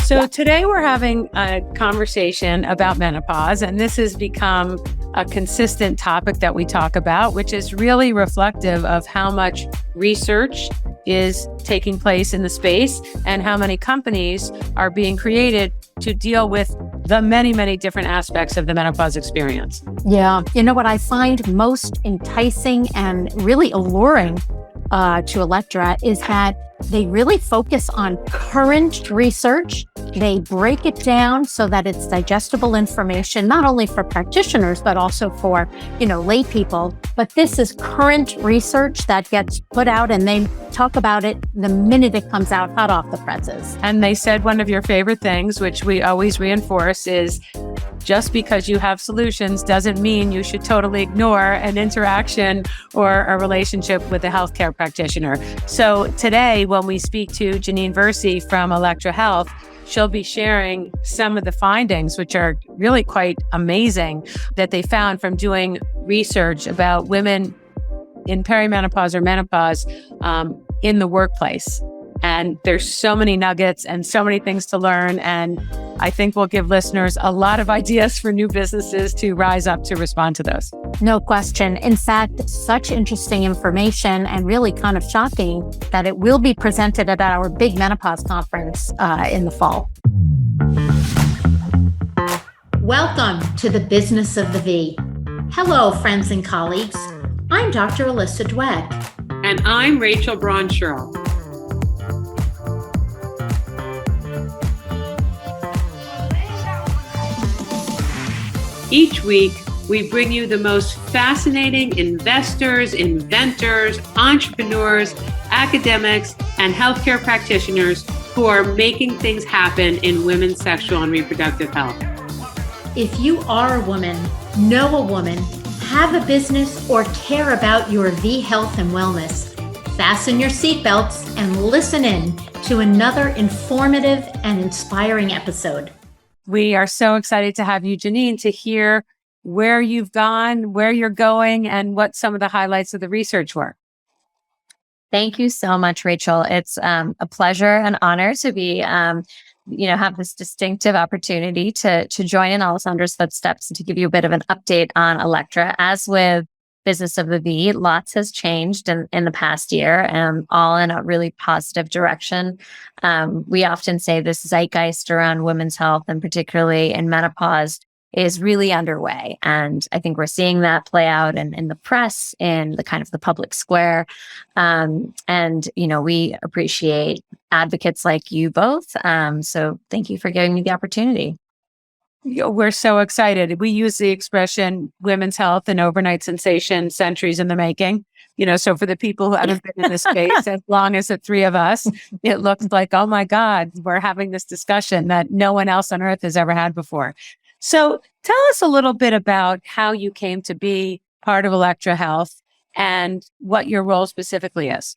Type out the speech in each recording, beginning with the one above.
So today we're having a conversation about menopause, and this has become a consistent topic that we talk about, which is really reflective of how much research is taking place in the space and how many companies are being created to deal with the many, many different aspects of the menopause experience. Yeah. You know what I find most enticing and really alluring to Electra is that they really focus on current research. They break it down so that it's digestible information, not only for practitioners, but also for, lay people. But this is current research that gets put out, and they talk about it the minute it comes out hot off the presses. And they said one of your favorite things, which we always reinforce, is just because you have solutions doesn't mean you should totally ignore an interaction or a relationship with a healthcare practitioner. So today, when we speak to Jannine Versi from Elektra Health, she'll be sharing some of the findings, which are really quite amazing, that they found from doing research about women in perimenopause or menopause in the workplace. And there's so many nuggets and so many things to learn. And I think we'll give listeners a lot of ideas for new businesses to rise up to respond to those. No question. In fact, such interesting information and really kind of shocking that it will be presented at our big menopause conference in the fall. Welcome to the Business of the V. Hello, friends and colleagues. I'm Dr. Alyssa Dweck. And I'm Rachel Braun-Sherrill. Each week, we bring you the most fascinating investors, inventors, entrepreneurs, academics, and healthcare practitioners who are making things happen in women's sexual and reproductive health. If you are a woman, know a woman, have a business, or care about your V health and wellness, fasten your seatbelts and listen in to another informative and inspiring episode. We are so excited to have you, Jannine, to hear where you've gone, where you're going, and what some of the highlights of the research were. Thank you so much, Rachel. It's a pleasure and honor to be, have this distinctive opportunity to join in Alessandra's footsteps and to give you a bit of an update on Electra. As with Business of the V, lots has changed in the past year, all in a really positive direction. We often say this zeitgeist around women's health, and particularly in menopause, is really underway. And I think we're seeing that play out in the press, in the kind of the public square. We appreciate advocates like you both. So thank you for giving me the opportunity. We're so excited. We use the expression women's health, an overnight sensation, centuries in the making. So for the people who haven't been in this space as long as the three of us, it looks like, oh my God, we're having this discussion that no one else on earth has ever had before. So tell us a little bit about how you came to be part of Elektra Health and what your role specifically is.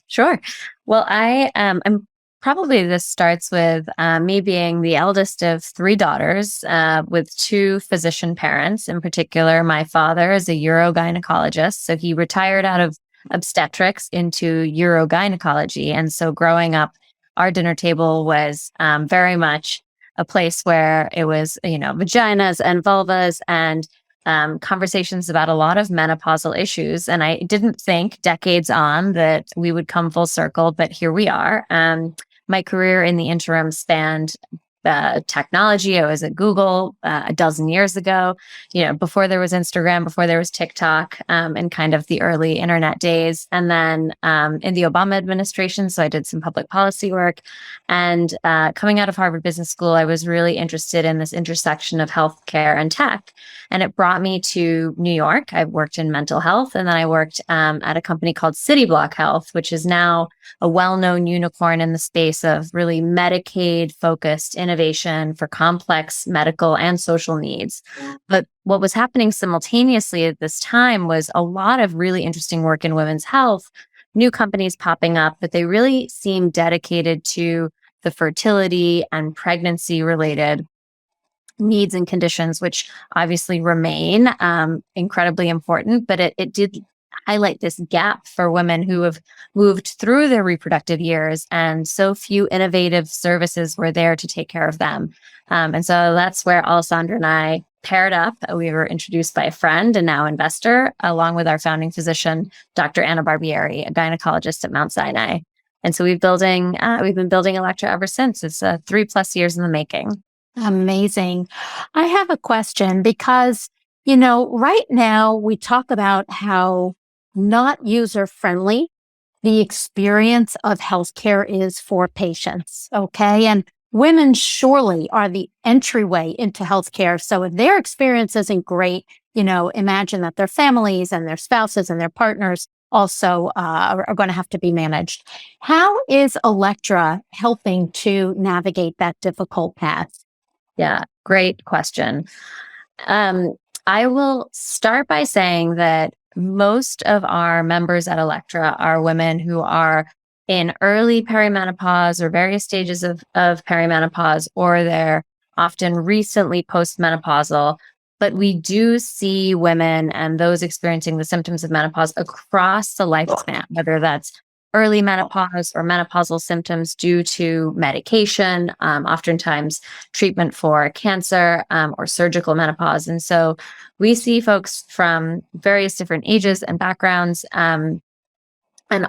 Sure. Well, I'm probably this starts with me being the eldest of three daughters with two physician parents. In particular, my father is a urogynecologist. So he retired out of obstetrics into urogynecology. And so growing up, our dinner table was very much a place where it was, vaginas and vulvas and conversations about a lot of menopausal issues. And I didn't think decades on that we would come full circle, but here we are. My career in the interim spanned technology. I was at Google a dozen years ago, before there was Instagram, before there was TikTok, and kind of the early internet days. And then in the Obama administration, so I did some public policy work. And coming out of Harvard Business School, I was really interested in this intersection of healthcare and tech. And it brought me to New York. I worked in mental health, and then I worked at a company called Cityblock Health, which is now a well-known unicorn in the space of really Medicaid-focused innovation for complex medical and social needs. But what was happening simultaneously at this time was a lot of really interesting work in women's health, new companies popping up, but they really seemed dedicated to the fertility and pregnancy-related needs and conditions, which obviously remain incredibly important, but it did highlight this gap for women who have moved through their reproductive years, and so few innovative services were there to take care of them. And so that's where Alessandra and I paired up. We were introduced by a friend and now investor, along with our founding physician, Dr. Anna Barbieri, a gynecologist at Mount Sinai. And so we've been building Electra ever since. It's 3+ years in the making. Amazing. I have a question because, right now we talk about how not user-friendly the experience of healthcare is for patients. Okay. And women surely are the entryway into healthcare. So if their experience isn't great, imagine that their families and their spouses and their partners also are going to have to be managed. How is Electra helping to navigate that difficult path? Yeah, great question. I will start by saying that most of our members at Electra are women who are in early perimenopause or various stages of perimenopause, or they're often recently postmenopausal. But we do see women and those experiencing the symptoms of menopause across the lifespan, whether that's early menopause or menopausal symptoms due to medication, oftentimes treatment for cancer or surgical menopause. And so we see folks from various different ages and backgrounds, and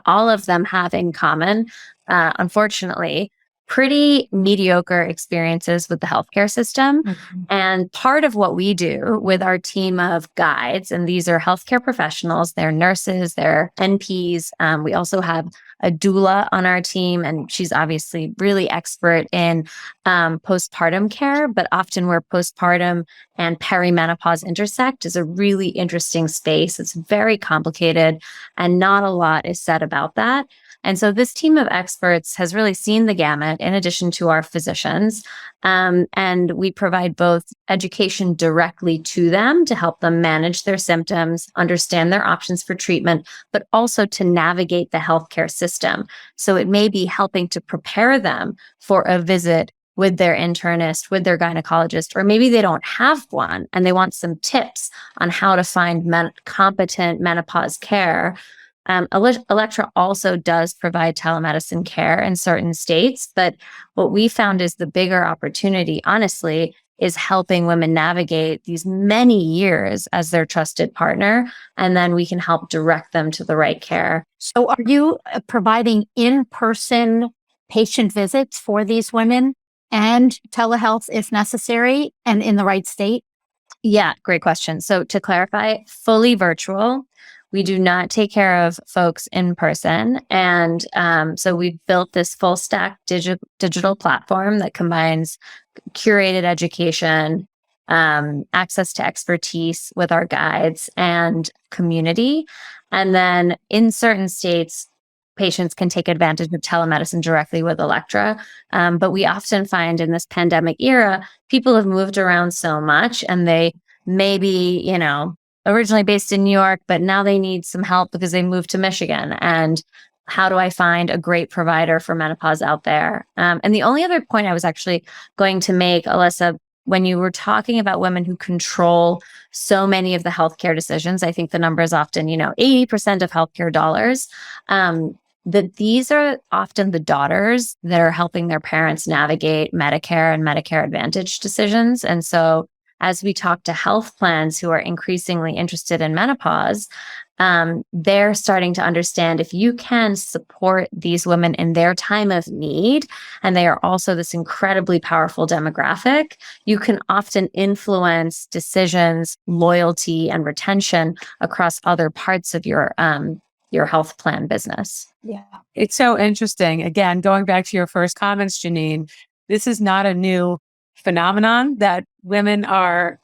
all of them have in common, unfortunately, pretty mediocre experiences with the healthcare system. Mm-hmm. And part of what we do with our team of guides, and these are healthcare professionals, they're nurses, they're NPs. We also have a doula on our team, and she's obviously really expert in postpartum care, but often where postpartum and perimenopause intersect is a really interesting space. It's very complicated, and not a lot is said about that. And so this team of experts has really seen the gamut in addition to our physicians. And we provide both education directly to them to help them manage their symptoms, understand their options for treatment, but also to navigate the healthcare system. So it may be helping to prepare them for a visit with their internist, with their gynecologist, or maybe they don't have one and they want some tips on how to find competent menopause care. Electra also does provide telemedicine care in certain states, but what we found is the bigger opportunity, honestly, is helping women navigate these many years as their trusted partner, and then we can help direct them to the right care. So are you providing in-person patient visits for these women and telehealth if necessary and in the right state? Yeah, great question. So to clarify, fully virtual. We do not take care of folks in person. And so we've built this full stack digital platform that combines curated education, access to expertise with our guides, and community. And then in certain states, patients can take advantage of telemedicine directly with Electra. But we often find in this pandemic era, people have moved around so much, and they may be, originally based in New York, but now they need some help because they moved to Michigan. And how do I find a great provider for menopause out there? And the only other point I was actually going to make, Alyssa, when you were talking about women who control so many of the healthcare decisions, I think the number is often, 80% of healthcare dollars, that these are often the daughters that are helping their parents navigate Medicare and Medicare Advantage decisions. And so as we talk to health plans who are increasingly interested in menopause, they're starting to understand if you can support these women in their time of need, and they are also this incredibly powerful demographic, you can often influence decisions, loyalty, and retention across other parts of your health plan business. Yeah. It's so interesting. Again, going back to your first comments, Jannine, this is not a new phenomenon that women are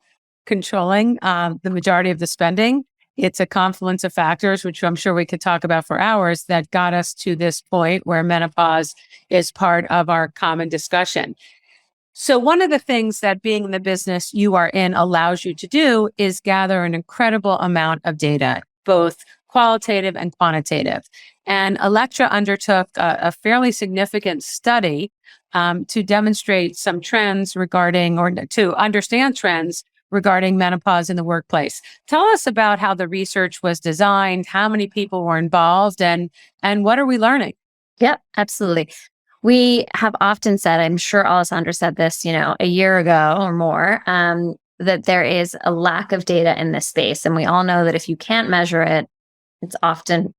controlling the majority of the spending. It's a confluence of factors, which I'm sure we could talk about for hours, that got us to this point where menopause is part of our common discussion. So one of the things that being in the business you are in allows you to do is gather an incredible amount of data, both qualitative and quantitative. And Electra undertook a fairly significant study to demonstrate some trends regarding, or to understand trends regarding menopause in the workplace. Tell us about how the research was designed, how many people were involved, and what are we learning? Yep, absolutely. We have often said, I'm sure Alessandra said this, a year ago or more, that there is a lack of data in this space. And we all know that if you can't measure it, it's often,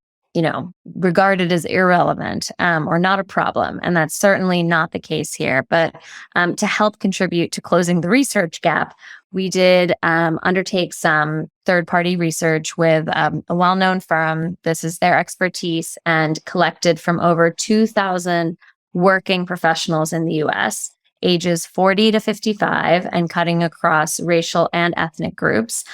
regarded as irrelevant or not a problem. And that's certainly not the case here. But to help contribute to closing the research gap, we did undertake some third-party research with a well-known firm. This is their expertise, and collected from over 2,000 working professionals in the US, ages 40 to 55, and cutting across racial and ethnic groups,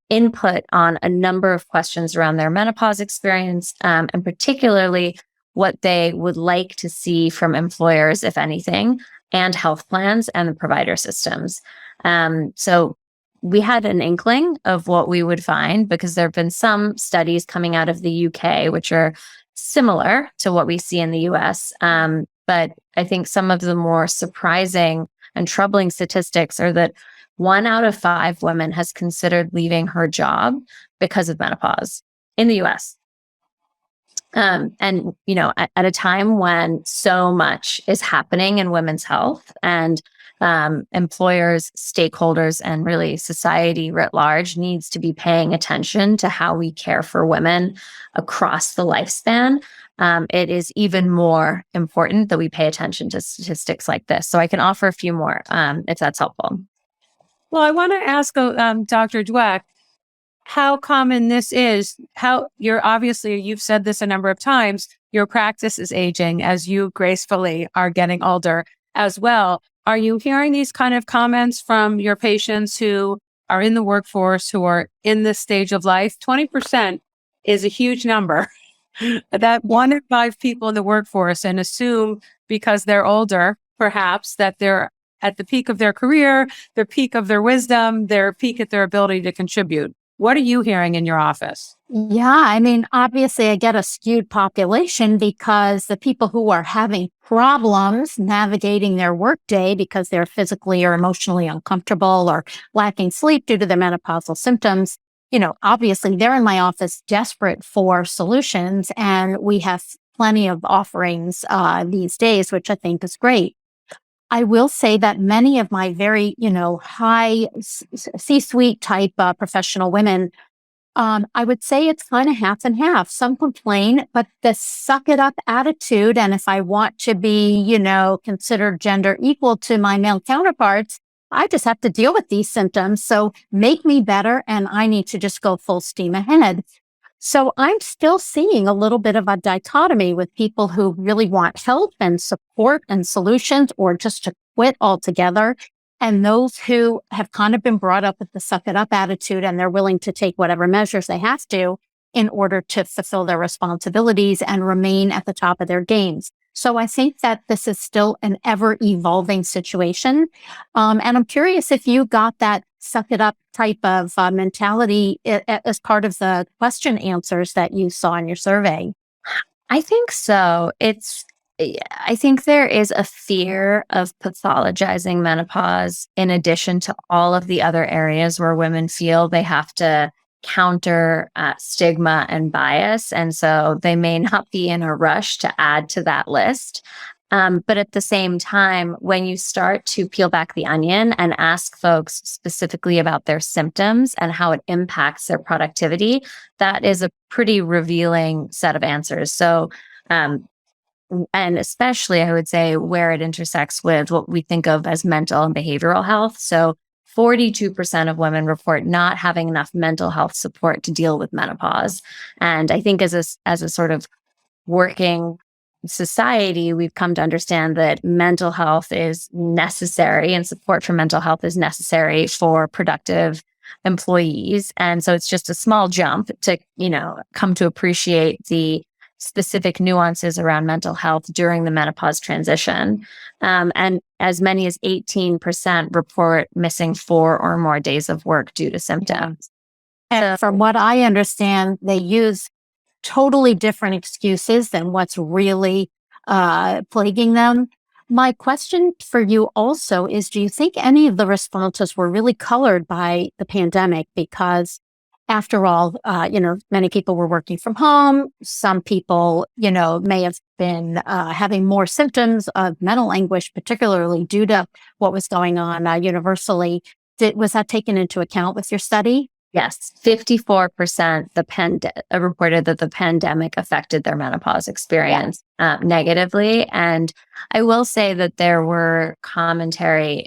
input on a number of questions around their menopause experience, and particularly what they would like to see from employers, if anything, and health plans and the provider systems. So we had an inkling of what we would find, because there have been some studies coming out of the UK, which are similar to what we see in the US. But I think some of the more surprising and troubling statistics are that 1 out of 5 women has considered leaving her job because of menopause in the US. And, at a time when so much is happening in women's health, and employers, stakeholders, and really society writ large needs to be paying attention to how we care for women across the lifespan, it is even more important that we pay attention to statistics like this. So I can offer a few more if that's helpful. Well, I want to ask Dr. Dweck, how common this is. How you've said this a number of times, your practice is aging as you gracefully are getting older as well. Are you hearing these kind of comments from your patients who are in the workforce, who are in this stage of life? 20% is a huge number. That 1 in 5 people in the workforce, and assume because they're older, perhaps, that they're at the peak of their career, their peak of their wisdom, their peak at their ability to contribute. What are you hearing in your office? Yeah, I mean, obviously I get a skewed population, because the people who are having problems navigating their workday because they're physically or emotionally uncomfortable or lacking sleep due to their menopausal symptoms, obviously they're in my office desperate for solutions, and we have plenty of offerings these days, which I think is great. I will say that many of my very, high C-suite type professional women, I would say it's kind of half and half. Some complain, but the suck it up attitude, and if I want to be, considered gender equal to my male counterparts, I just have to deal with these symptoms. So make me better, and I need to just go full steam ahead. So I'm still seeing a little bit of a dichotomy with people who really want help and support and solutions, or just to quit altogether, and those who have kind of been brought up with the suck it up attitude, and they're willing to take whatever measures they have to in order to fulfill their responsibilities and remain at the top of their games. So I think that this is still an ever evolving situation. And I'm curious if you got that suck it up type of mentality as part of the question answers that you saw in your survey. I think so. I think there is a fear of pathologizing menopause, in addition to all of the other areas where women feel they have to counter stigma and bias. And so they may not be in a rush to add to that list. But at the same time, when you start to peel back the onion and ask folks specifically about their symptoms and how it impacts their productivity, that is a pretty revealing set of answers. So, and especially, I would say, where it intersects with what we think of as mental and behavioral health. So 42% of women report not having enough mental health support to deal with menopause. And I think as a sort of working society, we've come to understand that mental health is necessary, and support for mental health is necessary for productive employees. And so it's just a small jump to, come to appreciate the specific nuances around mental health during the menopause transition. And as many as 18% report missing 4 or more days of work due to symptoms. And from what I understand, they use totally different excuses than what's really plaguing them. My question for you also is, do you think any of the responses were really colored by the pandemic? Because after all, many people were working from home. Some people, may have been having more symptoms of mental anguish, particularly due to what was going on universally. Was that taken into account with your study? Yes, 54% reported that the pandemic affected their menopause experience negatively. And I will say that there was commentary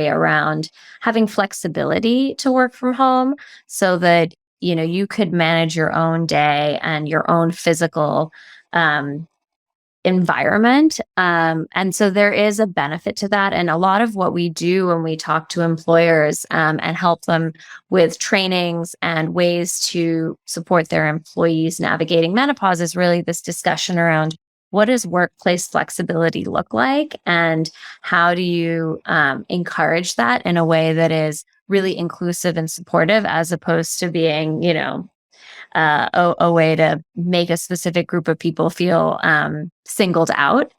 around having flexibility to work from home so that, you could manage your own day and your own physical environment. And so there is a benefit to that. And a lot of what we do when we talk to employers and help them with trainings and ways to support their employees navigating menopause is really this discussion around what does workplace flexibility look like and how do you encourage that in a way that is really inclusive and supportive as opposed to being, a way to make a specific group of people feel singled out.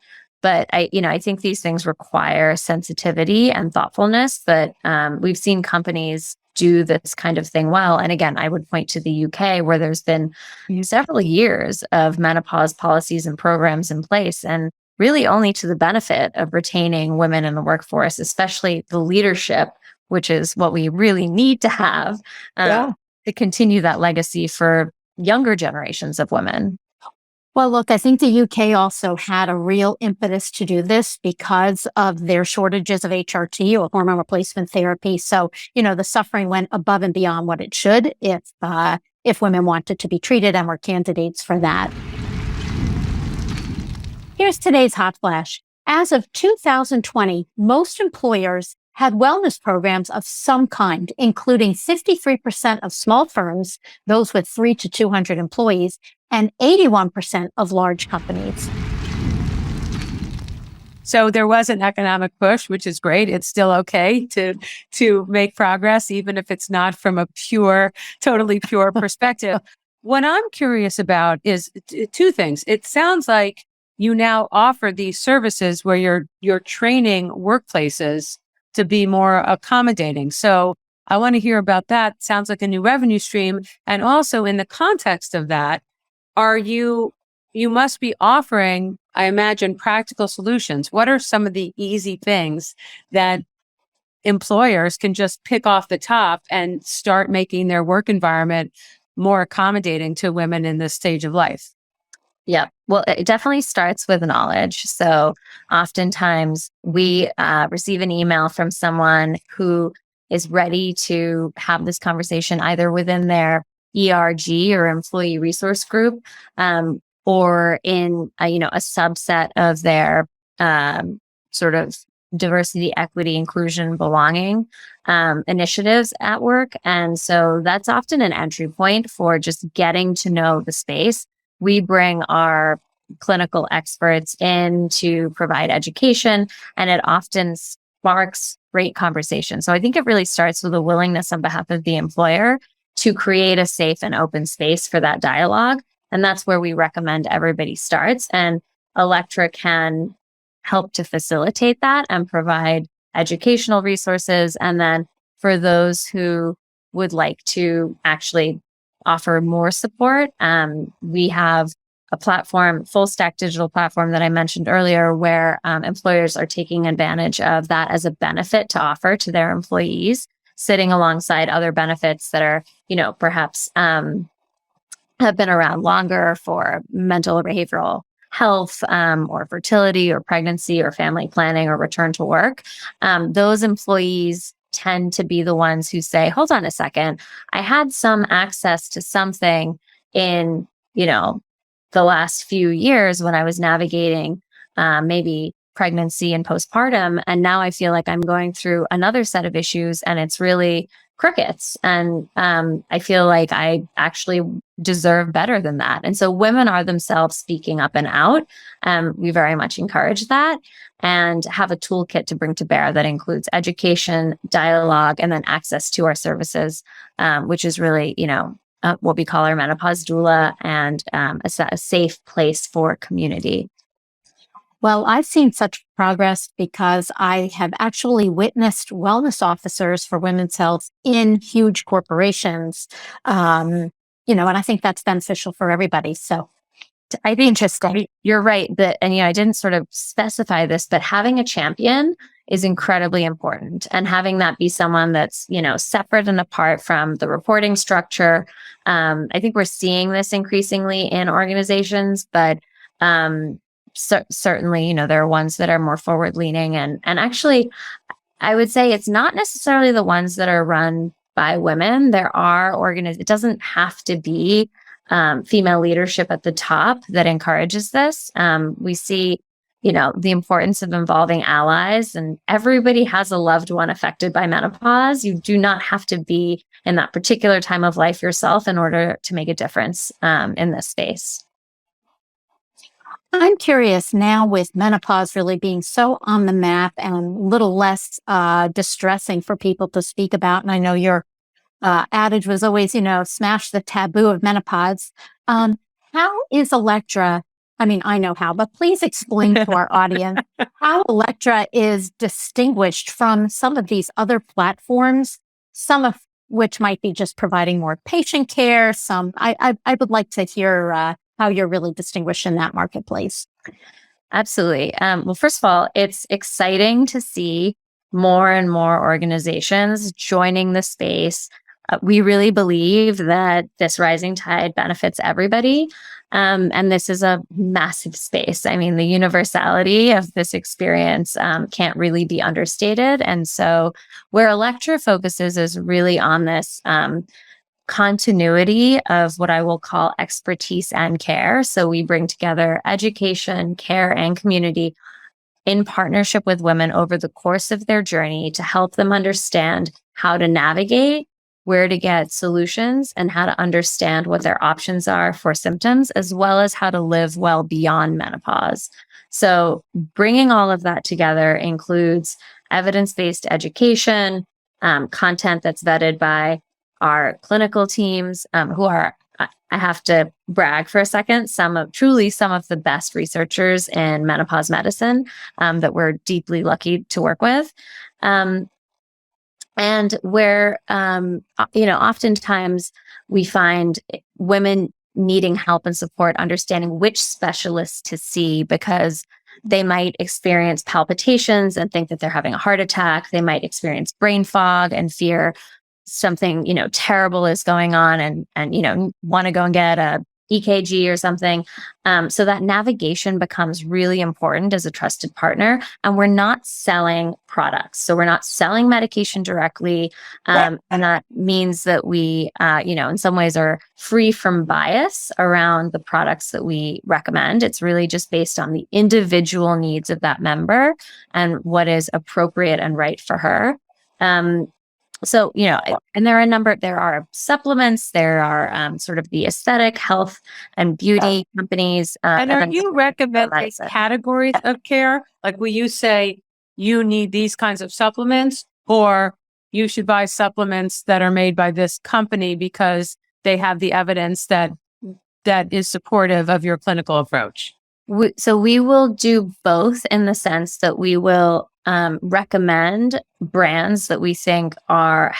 But I think these things require sensitivity and thoughtfulness that we've seen companies do this kind of thing well. And again, I would point to the UK where there's been several years of menopause policies and programs in place, and really only to the benefit of retaining women in the workforce, especially the leadership, which is what we really need to have. To continue that legacy for younger generations of women. Well, look, I think the UK also had a real impetus to do this because of their shortages of HRT or hormone replacement therapy. So, the suffering went above and beyond what it should if women wanted to be treated and were candidates for that. Here's today's hot flash. As of 2020, most employers had wellness programs of some kind, including 53% of small firms, those with 3 to 200 employees, and 81% of large companies. So there was an economic push, which is great. It's still okay to make progress, even if it's not from a totally pure perspective. What I'm curious about is two things. It sounds like you now offer these services where you're training workplaces to be more accommodating. So I want to hear about that. Sounds like a new revenue stream. And also in the context of that, you must be offering, I imagine, practical solutions. What are some of the easy things that employers can just pick off the top and start making their work environment more accommodating to women in this stage of life? Yeah, well, it definitely starts with knowledge. So oftentimes we receive an email from someone who is ready to have this conversation either within their ERG or employee resource group, or in a subset of their sort of diversity, equity, inclusion, belonging initiatives at work. And so that's often an entry point for just getting to know the space. We bring our clinical experts in to provide education, and it often sparks great conversation. So I think it really starts with a willingness on behalf of the employer to create a safe and open space for that dialogue. And that's where we recommend everybody starts. And Electra can help to facilitate that and provide educational resources. And then for those who would like to actually offer more support, we have a platform, full stack digital platform that I mentioned earlier, where employers are taking advantage of that as a benefit to offer to their employees, sitting alongside other benefits that are, perhaps have been around longer for mental or behavioral health, or fertility or pregnancy or family planning or return to work. Those employees tend to be the ones who say, hold on a second, I had some access to something in, the last few years when I was navigating maybe pregnancy and postpartum. And now I feel like I'm going through another set of issues and it's really crickets. And I feel like I actually deserve better than that. And so women are themselves speaking up and out. We very much encourage that and have a toolkit to bring to bear that includes education, dialogue, and then access to our services, which is really, what we call our menopause doula and a safe place for community. Well, I've seen such progress because I have actually witnessed wellness officers for women's health in huge corporations. And I think that's beneficial for everybody. So I think you're right that, and I didn't sort of specify this, but having a champion is incredibly important, and having that be someone that's, separate and apart from the reporting structure. I think we're seeing this increasingly in organizations, but certainly, there are ones that are more forward leaning, and actually, I would say it's not necessarily the ones that are run by women. There are it doesn't have to be female leadership at the top that encourages this. We see, the importance of involving allies, and everybody has a loved one affected by menopause. You do not have to be in that particular time of life yourself in order to make a difference in this space. I'm curious now, with menopause really being so on the map and a little less distressing for people to speak about. And I know your adage was always, smash the taboo of menopause. How is Electra? I mean, I know how, but please explain to our audience how Electra is distinguished from some of these other platforms, some of which might be just providing more patient care. I would like to hear how you're really distinguished in that marketplace. Absolutely. Well, first of all, it's exciting to see more and more organizations joining the space. We really believe that this rising tide benefits everybody. And this is a massive space. I mean, the universality of this experience can't really be understated. And so where Electra focuses is really on this continuity of what I will call expertise and care. So we bring together education, care, and community in partnership with women over the course of their journey to help them understand how to navigate, where to get solutions, and how to understand what their options are for symptoms, as well as how to live well beyond menopause. So bringing all of that together includes evidence-based education, content that's vetted by our clinical teams, who are, I have to brag for a second, some of the best researchers in menopause medicine that we're deeply lucky to work with. And where, oftentimes we find women needing help and support understanding which specialists to see, because they might experience palpitations and think that they're having a heart attack. They might experience brain fog and fear something, terrible is going on, and want to go and get a EKG or something. So that navigation becomes really important as a trusted partner. And we're not selling products. So we're not selling medication directly. And that means that we, in some ways are free from bias around the products that we recommend. It's really just based on the individual needs of that member and what is appropriate and right for her. So, and there are supplements, there are sort of the aesthetic, health, and beauty companies. And are you recommend these categories of care? Like, will you say you need these kinds of supplements, or you should buy supplements that are made by this company because they have the evidence that is supportive of your clinical approach? So we will do both, in the sense that we will recommend brands that we think are,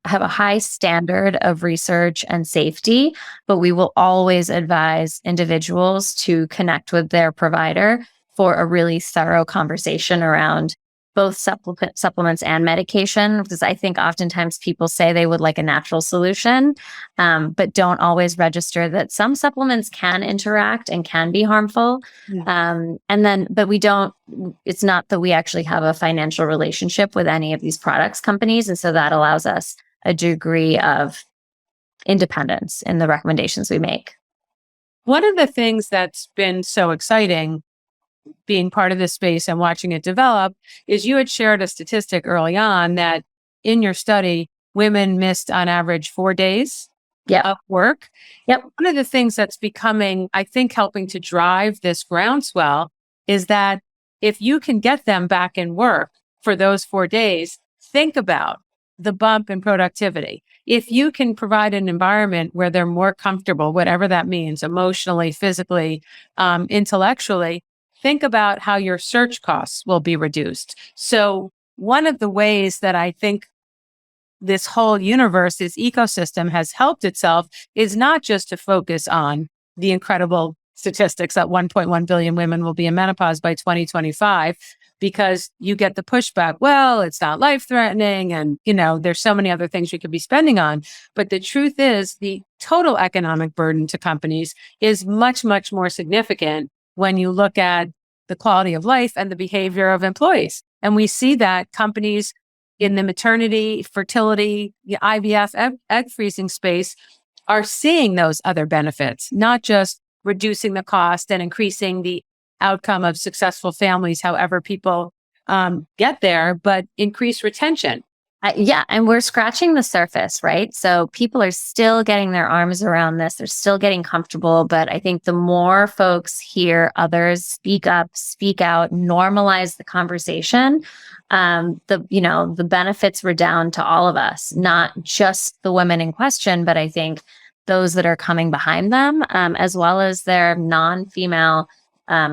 have a high standard of research and safety, but we will always advise individuals to connect with their provider for a really thorough conversation around both supplements and medication, because I think oftentimes people say they would like a natural solution, but don't always register that some supplements can interact and can be harmful. But we don't, it's not that we actually have a financial relationship with any of these products companies. And so that allows us a degree of independence in the recommendations we make. One of the things that's been so exciting being part of this space and watching it develop is you had shared a statistic early on that in your study, women missed on average 4 days of work. Yep. One of the things that's becoming, I think, helping to drive this groundswell is that if you can get them back in work for those 4 days, think about the bump in productivity. If you can provide an environment where they're more comfortable, whatever that means, emotionally, physically, intellectually, think about how your search costs will be reduced. So one of the ways that I think this whole universe, this ecosystem has helped itself is not just to focus on the incredible statistics that 1.1 billion women will be in menopause by 2025, because you get the pushback, well, it's not life threatening. And, there's so many other things you could be spending on. But the truth is the total economic burden to companies is much, much more significant when you look at the quality of life and the behavior of employees. And we see that companies in the maternity, fertility, the IVF, egg freezing space are seeing those other benefits, not just reducing the cost and increasing the outcome of successful families, however people get there, but increase retention. Yeah. And we're scratching the surface, right? So people are still getting their arms around this. They're still getting comfortable. But I think the more folks hear others speak up, speak out, normalize the conversation, the benefits redound to all of us, not just the women in question, but I think those that are coming behind them, as well as their non-female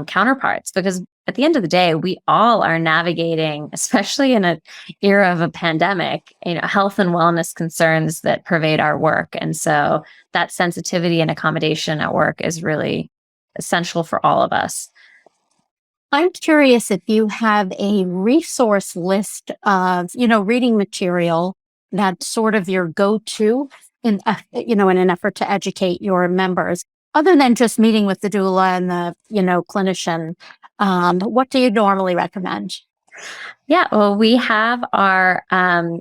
counterparts, because at the end of the day, we all are navigating, especially in an era of a pandemic, health and wellness concerns that pervade our work. And so that sensitivity and accommodation at work is really essential for all of us. I'm curious if you have a resource list of, reading material that's sort of your go-to in an effort to educate your members, other than just meeting with the doula and the, clinician. What do you normally recommend? Yeah, well, we have our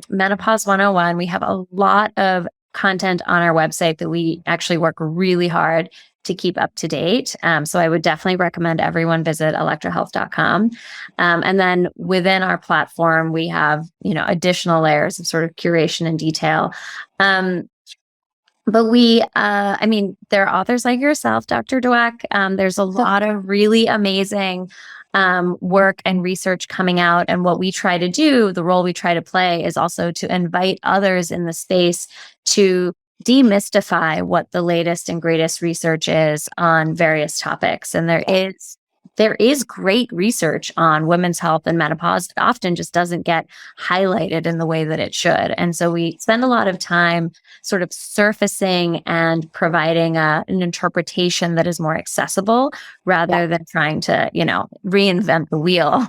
Menopause 101. We have a lot of content on our website that we actually work really hard to keep up to date. So I would definitely recommend everyone visit electrahealth.com. And then within our platform, we have, additional layers of sort of curation and detail. But there are authors like yourself, Dr. Dweck. There's a lot of really amazing work and research coming out. And what we try to do, the role we try to play, is also to invite others in the space to demystify what the latest and greatest research is on various topics. And there is great research on women's health and menopause. It often just doesn't get highlighted in the way that it should. And so we spend a lot of time sort of surfacing and providing an interpretation that is more accessible rather than trying to, reinvent the wheel.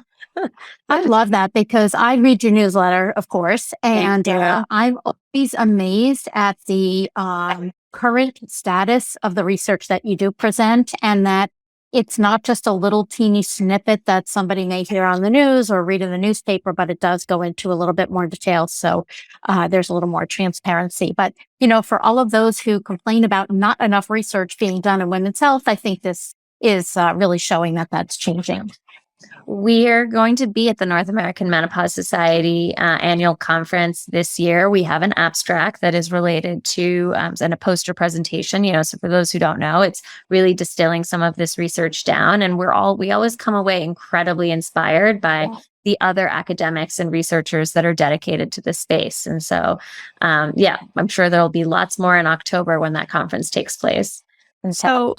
I love that, because I read your newsletter, of course, and I'm always amazed at the current status of the research that you do present, and that it's not just a little teeny snippet that somebody may hear on the news or read in the newspaper, but it does go into a little bit more detail. So there's a little more transparency. But, for all of those who complain about not enough research being done in women's health, I think this is really showing that that's changing. We're going to be at the North American Menopause Society annual conference this year. We have an abstract that is related to and a poster presentation. So for those who don't know, it's really distilling some of this research down, and we always come away incredibly inspired by the other academics and researchers that are dedicated to this space. And so, I'm sure there'll be lots more in October when that conference takes place. And so,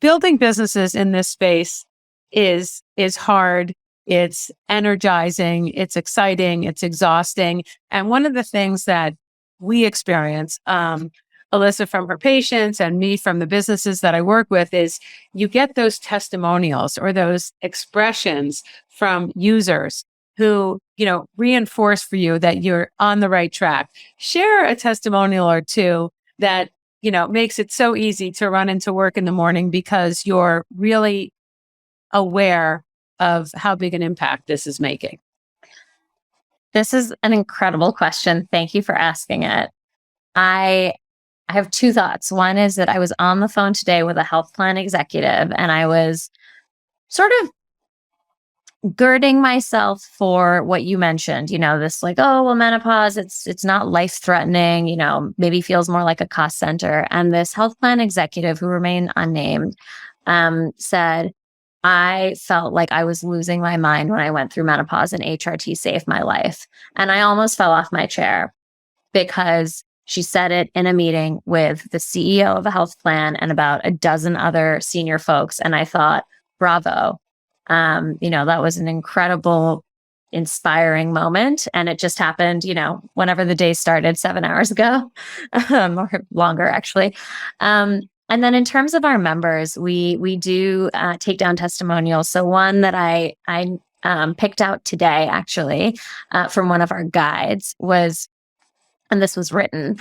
building businesses in this space is hard. It's energizing. It's exciting. It's exhausting. And one of the things that we experience, Alyssa from her patients and me from the businesses that I work with, is you get those testimonials or those expressions from users who, reinforce for you that you're on the right track. Share a testimonial or two that, makes it so easy to run into work in the morning because you're really aware of how big an impact this is making. This is an incredible question. Thank you for asking it. I have two thoughts. One is that I was on the phone today with a health plan executive, and I was sort of girding myself for what you mentioned, this menopause, it's not life threatening, maybe feels more like a cost center. And this health plan executive, who remained unnamed, said, I felt like I was losing my mind when I went through menopause, and HRT saved my life. And I almost fell off my chair, because she said it in a meeting with the CEO of a health plan and about a dozen other senior folks. And I thought, bravo, That was an incredible, inspiring moment. And it just happened, whenever the day started 7 hours ago, or longer, actually. And then in terms of our members, we do take down testimonials. So one that I picked out today, actually, from one of our guides was, and this was written,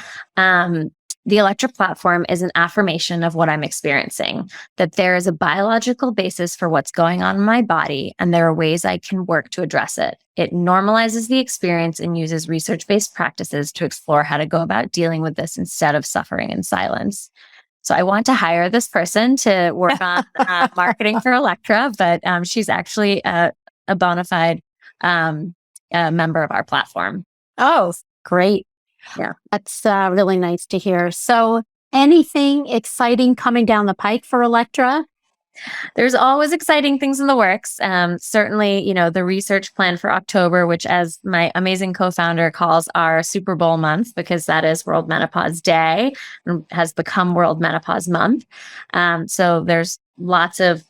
the Electra platform is an affirmation of what I'm experiencing, that there is a biological basis for what's going on in my body, and there are ways I can work to address it. It normalizes the experience and uses research-based practices to explore how to go about dealing with this instead of suffering in silence. So I want to hire this person to work on marketing for Electra, but she's actually a bona fide member of our platform. Oh, great. Yeah. That's really nice to hear. So anything exciting coming down the pike for Electra? There's always exciting things in the works. Certainly, the research plan for October, which as my amazing co-founder calls our Super Bowl month, because that is World Menopause Day and has become World Menopause Month. So there's lots of,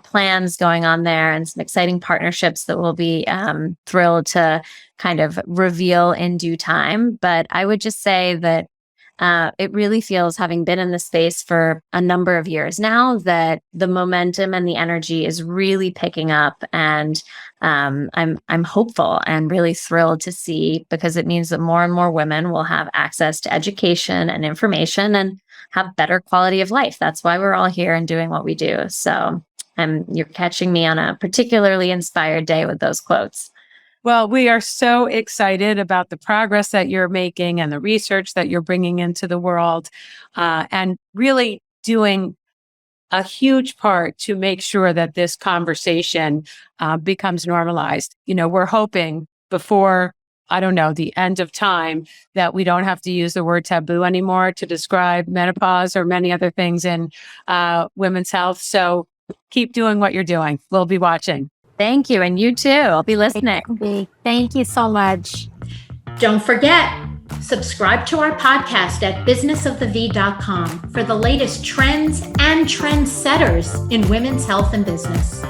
plans going on there and some exciting partnerships that we'll be thrilled to kind of reveal in due time. But I would just say that it really feels, having been in the space for a number of years now, that the momentum and the energy is really picking up, and I'm hopeful and really thrilled to see, because it means that more and more women will have access to education and information and have better quality of life. That's why we're all here and doing what we do. So you're catching me on a particularly inspired day with those quotes. Well, we are so excited about the progress that you're making and the research that you're bringing into the world, and really doing a huge part to make sure that this conversation becomes normalized. We're hoping before, the end of time, that we don't have to use the word taboo anymore to describe menopause or many other things in women's health. So keep doing what you're doing. We'll be watching. Thank you. And you too. I'll be listening. Thank you so much. Don't forget, subscribe to our podcast at businessofthev.com for the latest trends and trendsetters in women's health and business.